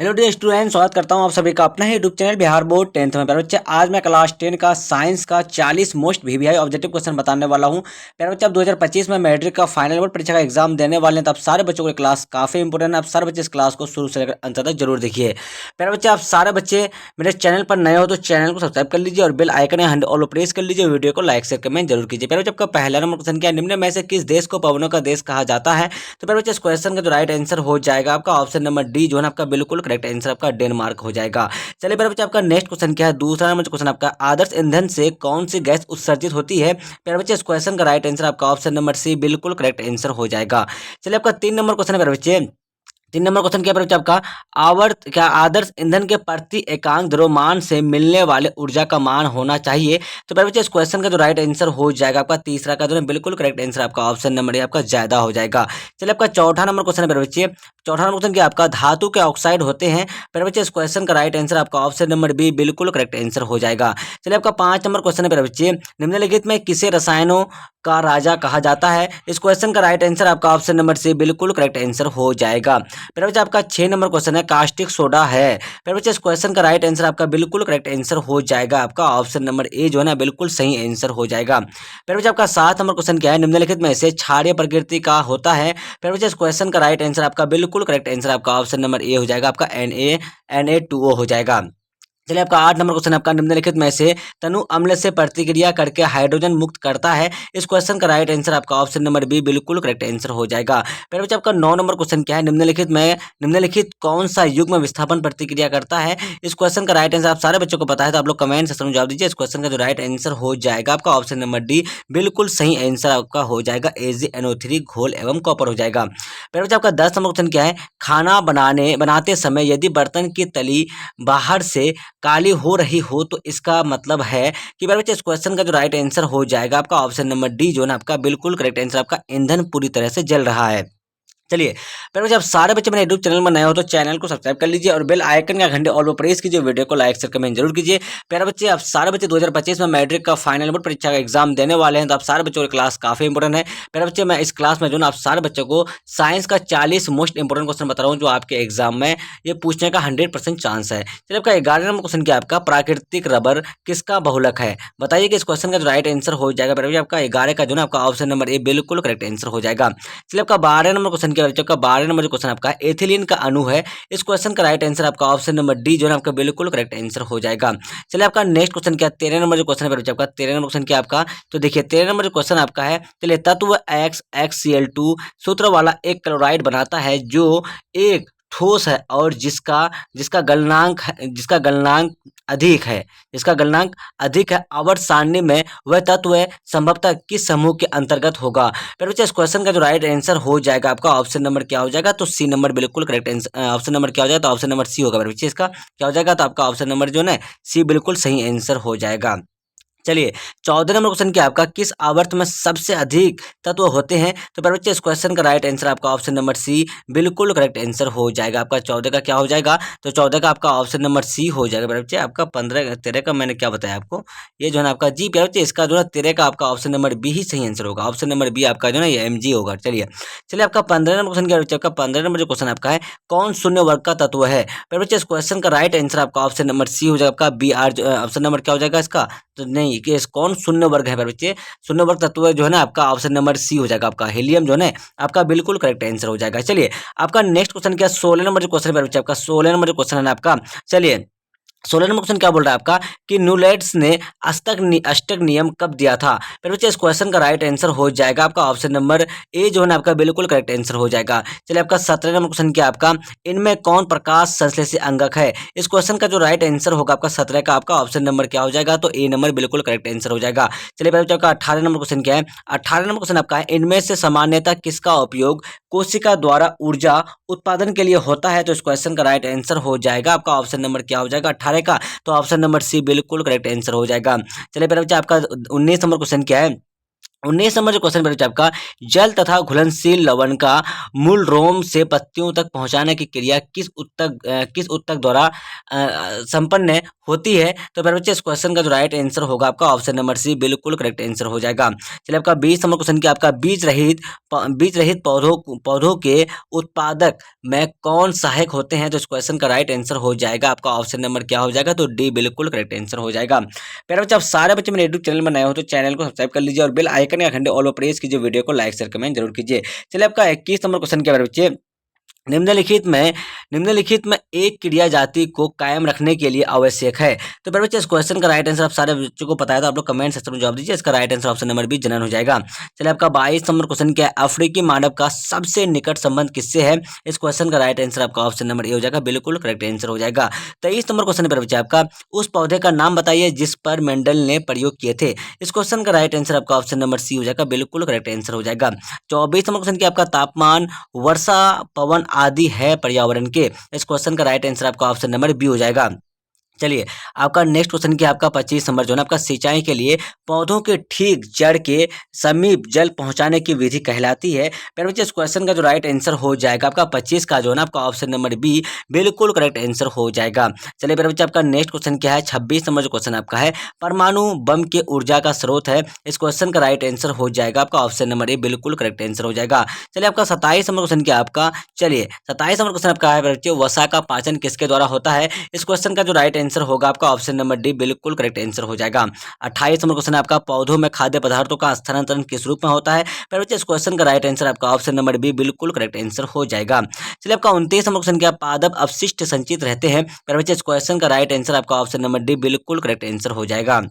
Hello dear student, स्वागत करता हूं आप सभी का अपना ही YouTube channel Bihar board 10th में। प्यारे बच्चे, आज मैं क्लास 10 का साइंस का 40 मोस्ट वीवीआई ऑब्जेक्टिव क्वेश्चन बताने वाला हूं। प्यारे बच्चे, अब 2025 में मैट्रिक का फाइनल बोर्ड परीक्षा का एग्जाम देने वाले हैं, तो आप सारे बच्चों को क्लास काफी इंपॉर्टेंट है। आप सारे बच्चे इस क्लास को शुरू से लेकर अंत तक जरूर देखिए। प्यारे बच्चे, आप सारे बच्चे मेरे चैनल पर नए हो तो चैनल को सब्सक्राइब कर लीजिए और बेल आइकन या घंटे ऑल प्रेस कर लीजिए। वीडियो को लाइक शेयर कमेंट जरूर कीजिए। प्यारे बच्चे, आपका पहला नंबर क्वेश्चन क्या है? निम्न में से किस देश को पवनों का देश कहा जाता है? तो प्यारे बच्चे, इस क्वेश्चन का जो राइट आंसर हो जाएगा आपका ऑप्शन नंबर डी, जो है आपका बिल्कुल करेक्ट आंसर आपका डेनमार्क हो जाएगा। चलिए प्यारे बच्चे, आपका नेक्स्ट क्वेश्चन क्या है? दूसरा नंबर क्वेश्चन आपका, आदर्श ईंधन से कौन सी गैस उत्सर्जित होती है? प्यारे बच्चे, इस क्वेश्चन का राइट आंसर आपका ऑप्शन नंबर सी बिल्कुल करेक्ट आंसर हो जाएगा। चलिए, आपका 3 नंबर क्वेश्चन है प्यारे बच्चे। 3 नंबर क्वेश्चन क्या है आपका? आवर्त क्या आदर्श ईंधन के प्रति एकांक द्रव्यमान से मिलने वाले ऊर्जा का मान होना चाहिए? तो प्यारे बच्चे, इस क्वेश्चन का जो राइट आंसर हो जाएगा आपका तीसरा का जो है बिल्कुल करेक्ट आंसर आपका ऑप्शन नंबर आपका ज्यादा हो जाएगा। चलिए, आपका चौथा नंबर क्वेश्चन है प्यारे बच्चे। चौथा नंबर क्वेश्चन क्या आपका? धातु के ऑक्साइड होते हैं? प्यारे बच्चे, इस क्वेश्चन का राइट आंसर आपका ऑप्शन नंबर बी बिल्कुल करेक्ट आंसर हो जाएगा। चलिए, आपका 5 नंबर क्वेश्चन है प्यारे बच्चे। निम्नलिखित में किसे रसायनों का राजा कहा जाता है? इस क्वेश्चन का राइट आंसर आपका ऑप्शन नंबर सी बिल्कुल करेक्ट आंसर हो जाएगा। प्यारे बच्चे, आपका 6 नंबर क्वेश्चन है, कास्टिक सोडा है? प्यारे बच्चे, इस क्वेश्चन का राइट आंसर आपका बिल्कुल करेक्ट आंसर हो जाएगा। आपका ऑप्शन नंबर ए जो है ना बिल्कुल सही आंसर हो जाएगा। प्यारे बच्चे, आपका 7 नंबर क्वेश्चन क्या है? निम्नलिखित में से क्षारीय प्रकृति का होता है? प्यारे बच्चे, इस क्वेश्चन का राइट आंसर आपका बिल्कुल करेक्ट आंसर आपका ऑप्शन नंबर ए हो जाएगा। आपका Na2O हो जाएगा। चलिए, आपका 8 नंबर क्वेश्चन आपका, निम्नलिखित में से तनु अम्ल से प्रतिक्रिया करके हाइड्रोजन मुक्त करता है? इस क्वेश्चन का राइट आंसर आपका ऑप्शन नंबर बी बिल्कुल करेक्ट आंसर हो जाएगा। फिर बच्चे, आपका 9 नंबर क्वेश्चन क्या है? निम्नलिखित कौन सा युग्म विस्थापन प्रतिक्रिया करता है? इस क्वेश्चन का राइट आंसर आप सारे बच्चों को पता है, तो आप लोग कमेंट सेक्शन में जवाब दीजिए। इस क्वेश्चन का जो राइट आंसर हो जाएगा आपका ऑप्शन नंबर डी बिल्कुल सही आंसर आपका हो जाएगा। AgNO3 घोल एवं कॉपर हो जाएगा। फिर बच्चे, आपका 10 नंबर क्वेश्चन क्या है? खाना बनाते समय यदि बर्तन की तली बाहर से काली हो रही हो तो इसका मतलब है कि बार बच्चे, इस क्वेश्चन का जो राइट आंसर हो जाएगा आपका ऑप्शन नंबर डी, जो है ना आपका बिल्कुल करेक्ट आंसर आपका ईंधन पूरी तरह से जल रहा है। चलिए, प्यारे बच्चे, आप सारे बच्चे मेरे यूट्यूब चैनल में नए हो तो चैनल को सब्सक्राइब कर लीजिए और बेल आइकन का घंटे ऑल पर प्रेस कीजिए। वीडियो को लाइक शेयर कमेंट जरूर कीजिए। प्यारे बच्चे, आप सारे बच्चे 2025 में मैट्रिक का फाइनल बोर्ड परीक्षा का एग्जाम देने वाले हैं, तो आप सारे बच्चों की क्लास काफी इंपॉर्टेंट है। प्यारे बच्चे, मैं इस क्लास में जो ना आप सारे बच्चों को साइंस का 40 मोस्ट इंपोर्टेंट क्वेश्चन बता रहा हूँ, जो आपके एग्जाम में ये पूछने का 100% चांस है। चलिए, आपका 11 नंबर क्वेश्चन क्या है आपका? प्राकृतिक रबर किसका बहुलक है? बताइए कि इस क्वेश्चन का जो राइट आंसर हो जाएगा। प्यारे बच्चे, आपका 11 का जो ना आपका ऑप्शन नंबर ए बिल्कुल करेक्ट आंसर हो जाएगा। चलिए, आपका 12 नंबर क्वेश्चन क्या है? आपका 12 नंबर जो क्वेश्चन आपका एथिलीन का अणु है? इस क्वेश्चन का राइट आंसर आपका ऑप्शन नंबर डी, जो है आपका बिल्कुल करेक्ट आंसर हो जाएगा। चलिए, आपका नेक्स्ट क्वेश्चन क्या? 13 नंबर जो क्वेश्चन है बच्चे आपका, 13 नंबर क्वेश्चन क्या आपका? तो देखिए, 13 नंबर जो क्वेश्चन आपका है, चलिए, तत्व XXCl2 सूत्र वाला एक क्लोराइड बनाता है जो एक ठोस है और जिसका जिसका गलनांक अधिक है, आवर्त सारणी में वह तत्व संभवतः किस समूह के अंतर्गत होगा? फिर बच्चे, इस क्वेश्चन का जो राइट आंसर हो जाएगा आपका ऑप्शन नंबर क्या हो जाएगा? तो सी नंबर बिल्कुल करेक्ट आंसर। ऑप्शन नंबर क्या हो जाएगा? तो ऑप्शन नंबर सी होगा। बच्चे, इसका क्या हो जाएगा? तो आपका ऑप्शन नंबर जो है सी बिल्कुल सही आंसर हो जाएगा। चलिए, 14 नंबर क्वेश्चन क्या आपका? किस आवर्त में सबसे अधिक तत्व होते हैं? तो पर बच्चे, इस क्वेश्चन का राइट आंसर आपका ऑप्शन नंबर सी बिल्कुल करेक्ट आंसर हो जाएगा। आपका 14 का क्या हो जाएगा? तो 14 का आपका ऑप्शन नंबर सी हो जाएगा। पर बच्चे, आपका 15 13 का मैंने क्या बताया आपको? ये जो है ना आपका जी। पर बच्चे, इसका जो है 13 का आपका ऑप्शन नंबर बी ही सही आंसर होगा। ऑप्शन नंबर बी आपका जो है ये MG होगा। चलिए, आपका 15 नंबर क्वेश्चन क्या बच्चे? आपका 15 नंबर जो क्वेश्चन आपका है, कौन शून्य वर्ग का तत्व है? पर बच्चे, इस क्वेश्चन का राइट आंसर आपका ऑप्शन नंबर सी हो जाएगा। आपका BR ऑप्शन नंबर क्या हो जाएगा इसका? तो नहीं, कि कौन शून्य वर्ग है बच्चे? शून्य वर्ग तत्व जो है ना आपका ऑप्शन नंबर सी हो जाएगा। आपका हीलियम जो है ना आपका बिल्कुल करेक्ट आंसर हो जाएगा। चलिए, आपका नेक्स्ट क्वेश्चन क्या? 16 नंबर जो क्वेश्चन है बच्चे आपका, 16 नंबर जो क्वेश्चन है ना आपका। चलिए, 16 नंबर क्वेश्चन क्या बोल रहा है आपका? कि न्यूलैंड्स ने अष्टक नियम कब दिया था? फिर बच्चे, इस क्वेश्चन का राइट आंसर हो जाएगा आपका ऑप्शन नंबर ए, जो है ना आपका बिल्कुल करेक्ट आंसर हो जाएगा। चलिए, आपका 17 नंबर क्वेश्चन क्या आपका? इनमें कौन प्रकाश संश्लेषी अंगक है? इस क्वेश्चन का जो राइट आंसर होगा आपका 17 का आपका ऑप्शन नंबर क्या हो जाएगा? तो ए नंबर बिल्कुल करेक्ट आंसर हो जाएगा। चलिए, बच्चे, आपका 18 नंबर क्वेश्चन क्या है? 18 नंबर क्वेश्चन आपका है, इनमें से सामान्यतः किसका उपयोग कोशिका द्वारा ऊर्जा उत्पादन के लिए होता है? तो इस क्वेश्चन का राइट आंसर हो जाएगा आपका ऑप्शन नंबर क्या हो जाएगा? 18 का, तो ऑप्शन नंबर सी बिल्कुल करेक्ट आंसर हो जाएगा। चलिए, फिर बच्चा, आपका 19 नंबर क्वेश्चन क्या है? 19 नंबर जो क्वेश्चन बच्चे आपका, जल तथा घुलनशील लवण का मूल रोम से पत्तियों तक पहुंचाने की क्रिया किस उत्तक द्वारा संपन्न होती है? तो फिर बच्चे इस क्वेश्चन का जो राइट आंसर होगा आपका ऑप्शन नंबर सी बिल्कुल करेक्ट आंसर हो जाएगा। चलिए आपका 20 नंबर क्वेश्चन, क्या आपका बीज रहित पौधों के उत्पादक में कौन सहायक होते हैं? तो इस क्वेश्चन का राइट आंसर हो जाएगा आपका ऑप्शन नंबर क्या हो जाएगा? तो डी बिल्कुल करेक्ट आंसर हो जाएगा। प्यारे बच्चे, आप सारे बच्चे मेरे यूट्यूब चैनल में नए हो तो चैनल को सब्सक्राइब कर लीजिए और बेल आइकन का घंटे ऑल पर प्रेस कीजिए, वीडियो को लाइक शेयर कमेंट जरूर कीजिए। चलिए आपका 21 नंबर क्वेश्चन क्या है बच्चे, निम्नलिखित में एक क्रिया जाति को कायम रखने के लिए आवश्यक है। तो फिर बच्चे इस क्वेश्चन का राइट आंसर आप सारे बच्चों को पता है तो आप लोग कमेंट सेक्शन में जवाब दीजिए। इसका right answer option number B general हो जाएगा। चलिए आपका 22 नंबर क्वेश्चन क्या है, अफ्रीकी मानव का सबसे निकट संबंध किससे है? इस क्वेश्चन का राइट आंसर आपका ऑप्शन नंबर ए हो जाएगा, बिल्कुल करेक्ट आंसर हो जाएगा। 23 नंबर क्वेश्चन पर बच्चे आपका, उस पौधे का नाम बताइए जिस पर मेंडल ने प्रयोग किए थे। इस क्वेश्चन का राइट आंसर आपका ऑप्शन नंबर सी हो जाएगा, बिल्कुल करेक्ट आंसर हो जाएगा। 24 नंबर क्वेश्चन क्या आपका, तापमान, वर्षा, पवन आदि है पर्यावरण के। इस क्वेश्चन का राइट आंसर आपका ऑप्शन नंबर बी हो जाएगा। चलिए आपका नेक्स्ट क्वेश्चन क्या आपका 25 नंबर जो है आपका, सिंचाई के लिए पौधों के ठीक जड़ के समीप जल पहुंचाने की विधि कहलाती है। फिर बच्चे इस क्वेश्चन का जो राइट आंसर हो जाएगा आपका 25 का जो है ना आपका ऑप्शन नंबर बी बिल्कुल करेक्ट आंसर हो जाएगा। चलिए फिर बच्चे आपका नेक्स्ट क्वेश्चन क्या है, 26 नंबर जो क्वेश्चन आपका है, परमाणु बम के ऊर्जा का स्रोत है। इस क्वेश्चन का राइट आंसर हो जाएगा आपका ऑप्शन नंबर ए बिल्कुल करेक्ट आंसर हो जाएगा। चलिए आपका 27 नंबर क्वेश्चन क्या आपका, चलिए 27 नंबर क्वेश्चन आपका है बच्चे, वसा का पाचन किसके द्वारा होता है? इस क्वेश्चन का जो राइट आंसर होगा आपका ऑप्शन नंबर डी बिल्कुल करेक्ट आंसर हो जाएगा। 28 नंबर क्वेश्चन आपका, पौधों में खाद्य पदार्थों का स्थानांतरण किस रूप में होता है? पर बच्चे इस क्वेश्चन का राइट आंसर आपका ऑप्शन नंबर बी बिल्कुल करेक्ट आंसर हो जाएगा। चलिए आपका 29 नंबर क्वेश्चन क्या, पादप अपशिष्ट संचित रहते हैं। पर बच्चे इस क्वेश्चन का राइट आंसर आपका ऑप्शन नंबर डी बिल्कुल करेक्ट आंसर हो जाएगा।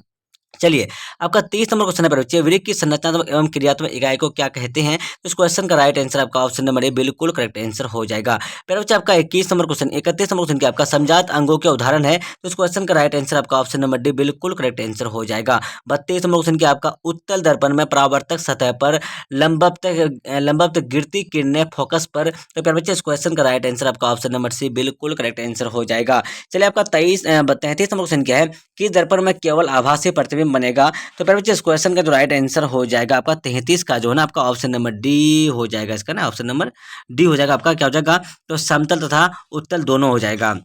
चलिए आपका 30 नंबर क्वेश्चन है बच्चे, वृक्क की संरचनात्मक एवं क्रियात्मक इकाई को क्या कहते हैं? तो इस क्वेश्चन का राइट आंसर आपका ऑप्शन नंबर ए बिल्कुल करेक्ट आंसर हो जाएगा। फिर बच्चे आपका 31 नंबर क्वेश्चन, 31 नंबर क्वेश्चन क्या आपका, समजात अंगों के उदाहरण है। तो इस क्वेश्चन का राइट आंसर आपका ऑप्शन नंबर डी बिल्कुल करेक्ट आंसर हो जाएगा। 32 नंबर क्वेश्चन क्या आपका, उत्तल दर्पण में परावर्तक सतह पर लंबवत गिरती किरणें फोकस पर। तो फिर बच्चे इस क्वेश्चन का राइट आंसर आपका ऑप्शन नंबर सी बिल्कुल करेक्ट आंसर हो जाएगा। चलिए आपका 33 नंबर क्वेश्चन क्या है, कि दर्पण में केवल आभासी प्रतिबिंब बनेगा। तो फिर बच्चे इस क्वेश्चन का जो राइट आंसर हो जाएगा आपका 33 का जो है ना आपका ऑप्शन नंबर डी हो जाएगा। इसका ना ऑप्शन नंबर डी हो जाएगा आपका, क्या हो जाएगा? तो समतल तथा उत्तल दोनों हो जाएगा।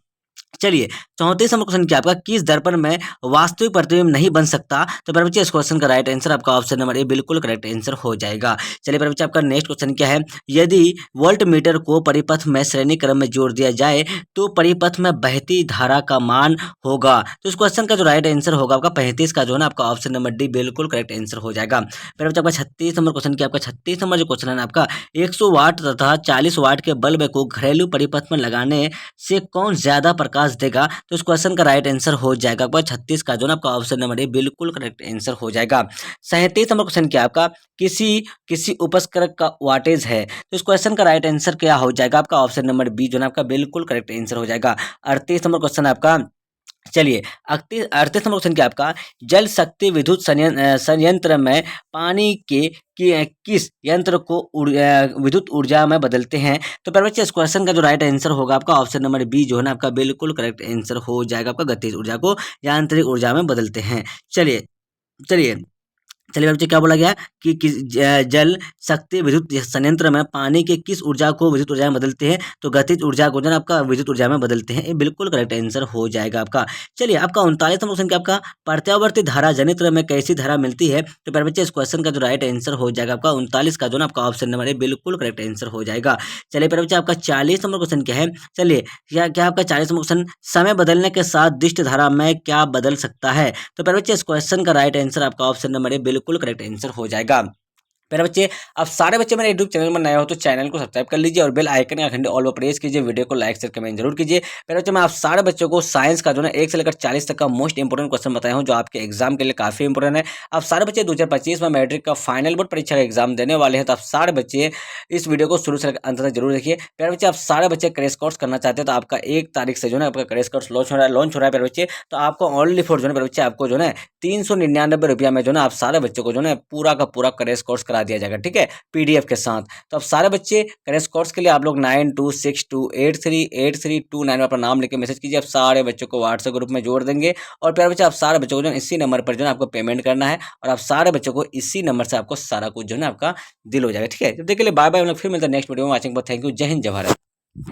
चलिए 34 नंबर क्वेश्चन क्या आपका, किस दर्पण में वास्तविक प्रतिबिंब नहीं बन सकता? तो फिर बच्चे इस क्वेश्चन का राइट आंसर आपका ऑप्शन नंबर ए बिल्कुल करेक्ट आंसर हो जाएगा। चलिए फिर बच्चे आपका नेक्स्ट क्वेश्चन क्या है, यदि वोल्ट मीटर को परिपथ में श्रेणी क्रम में जोड़ दिया जाए तो परिपथ में बहती धारा का मान होगा। तो इस क्वेश्चन का जो राइट आंसर होगा आपका 35 का जो है ना आपका ऑप्शन नंबर डी बिल्कुल करेक्ट आंसर हो जाएगा। फिर बच्चे आपका 36 नंबर क्वेश्चन क्या आपका, 36 नंबर जो क्वेश्चन है ना आपका, 100 वाट तथा 40 वाट के बल्ब को घरेलू परिपथ में लगाने से कौन ज्यादा प्रकाश देगा? तो इस क्वेश्चन का राइट आंसर हो जाएगा आपका 36 का जो ना आपका ऑप्शन नंबर ए बिल्कुल करेक्ट आंसर हो जाएगा। 37 नंबर क्वेश्चन क्या आपका, किसी उपस्करक का वाटेज है। तो इस क्वेश्चन का राइट आंसर क्या हो जाएगा आपका ऑप्शन नंबर बी जो ना आपका बिल्कुल करेक्ट आंसर हो जाएगा। 38 नंबर क्वेश्चन आपका, चलिए 38 नंबर क्वेश्चन क्या आपका, जल शक्ति विद्युत संयंत्र में पानी किस यंत्र को विद्युत ऊर्जा में बदलते हैं? तो पर बच्चे इस क्वेश्चन का जो राइट आंसर होगा आपका ऑप्शन नंबर बी जो है ना आपका बिल्कुल करेक्ट आंसर हो जाएगा। आपका गतिज ऊर्जा को यांत्रिक ऊर्जा में बदलते हैं। चलिए चलिए चलिए बच्चे क्या बोला गया कि जल शक्ति विद्युत संयंत्र में पानी के किस ऊर्जा को विद्युत ऊर्जा में बदलते हैं? तो गतिज ऊर्जा को जो है आपका विद्युत ऊर्जा में बदलते हैं। ये बिल्कुल करेक्ट आंसर हो जाएगा आपका। चलिए आपका 39वां क्वेश्चन क्या आपका, प्रत्यावर्ती धारा जनित्र में कैसी धारा मिलती है? तो प्यारे बच्चे इस क्वेश्चन का जो राइट आंसर हो जाएगा आपका 39 का जो ना आपका ऑप्शन नंबर ए बिल्कुल करेक्ट आंसर हो जाएगा। चलिए प्यारे बच्चे आपका 40 नंबर क्वेश्चन क्या है, चलिए क्या आपका 40 नंबर क्वेश्चन, समय बदलने के साथ दिष्ट धारा में क्या बदल सकता है? तो प्यारे बच्चे इस क्वेश्चन का राइट आंसर आपका ऑप्शन नंबर ए बिल्कुल करेक्ट आंसर हो जाएगा। मेरे बच्चे, अब सारे बच्चे मेरे यूट्यूब चैनल में नए हो तो चैनल को सब्सक्राइब कर लीजिए और बेल आइकन का घंटे ऑल पर प्रेस कीजिए, वीडियो को लाइक शेयर कमेंट जरूर कीजिए। मेरे बच्चे, मैं आप सारे बच्चों को साइंस का जो है 1 से लेकर 40 तक का मोस्ट इंपोर्टेंट क्वेश्चन बताया हूँ जो आपके एग्जाम के लिए काफी इंपोर्टेंट है। अब सारे बच्चे 2025 में मैट्रिक का फाइनल बोर्ड परीक्षा का एग्जाम देने वाले हैं, तो आप सारे बच्चे इस वीडियो को शुरू से लेकर अंत तक जरूर देखिए। प्यारे बच्चे, आप सारे बच्चे क्रैश कोर्स करना चाहते हैं तो आपका 1 तारीख से जो है आपका क्रैश कोर्स लॉन्च हो रहा है प्यारे बच्चे। तो आपको ओनली फॉर जो है प्यारे बच्चे आपको जो है 399 रुपया में जो है आप सारे बच्चों को जो है पूरा का पूरा क्रैश कोर्स करा करा दिया जाएगा, ठीक है, PDF के साथ। तो अब सारे बच्चे क्रैश कोर्स के लिए आप लोग 9262838329 में अपना नाम लेके मैसेज कीजिए। अब सारे बच्चों को व्हाट्सएप ग्रुप में जोड़ देंगे और प्यारे बच्चे आप सारे बच्चों को जो है इसी नंबर पर जो है आपको पेमेंट करना है और आप सारे बच्चों को इसी नंबर से आपको सारा कुछ जो है आपका दिल हो जाएगा, ठीक है। तो देखिए बाय बाय, हम लोग फिर मिलते हैं नेक्स्ट वीडियो में। वाचिंग पर थैंक यू। जय हिंद, जय भारत।